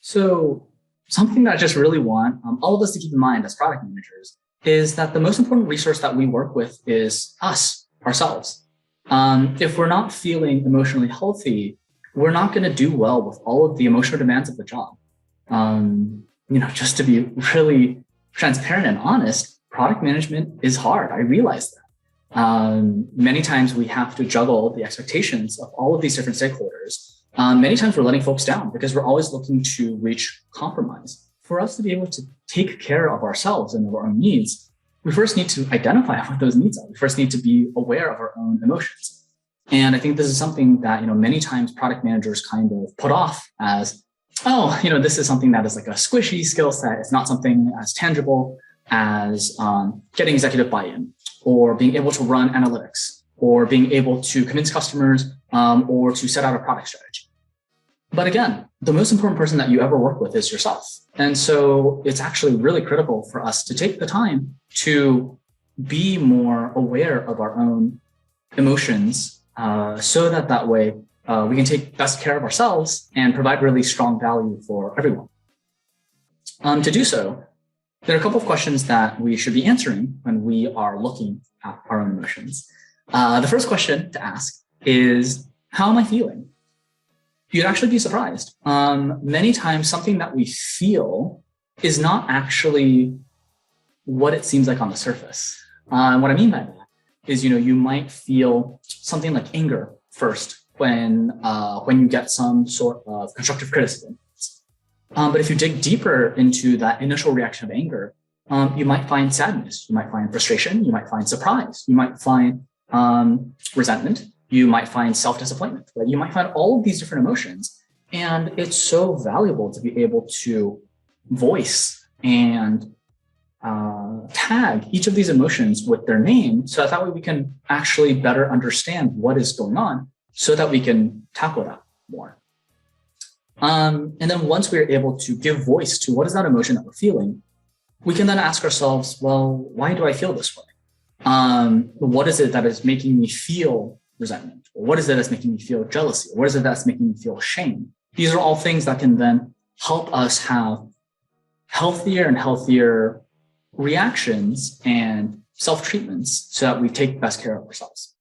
So something that I just really want all of us to keep in mind as product managers is that the most important resource that we work with is us, ourselves. If we're not feeling emotionally healthy, we're not going to do well with all of the emotional demands of the job. Just to be really transparent and honest, product management is hard. I realize that. Many times we have to juggle the expectations of all of these different stakeholders. Many times we're letting folks down because we're always looking to reach compromise. For us to be able to take care of ourselves and of our own needs, we first need to identify what those needs are. We first need to be aware of our own emotions. And I think this is something that, many times product managers kind of put off as, this is something that is like a squishy skill set. It's not something as tangible as getting executive buy-in or being able to run analytics or being able to convince customers or to set out a product strategy. But again, the most important person that you ever work with is yourself. And so it's actually really critical for us to take the time to be more aware of our own emotions so that way we can take best care of ourselves and provide really strong value for everyone. To do so, there are a couple of questions that we should be answering when we are looking at our own emotions. The first question to ask is, how am I feeling? You'd actually be surprised. Many times something that we feel is not actually what it seems like on the surface. What I mean by that is, you might feel something like anger first when you get some sort of constructive criticism. But if you dig deeper into that initial reaction of anger, you might find sadness, you might find frustration, you might find surprise, you might find resentment, you might find self-disappointment, right? You might find all of these different emotions. And it's so valuable to be able to voice and tag each of these emotions with their name so that way we can actually better understand what is going on so that we can tackle that more. And then once we're able to give voice to what is that emotion that we're feeling, we can then ask ourselves, well, why do I feel this way? What is it that is making me feel resentment? Or what is it that's making me feel jealousy? Or what is it that's making me feel shame? These are all things that can then help us have healthier and healthier reactions and self-treatments so that we take best care of ourselves.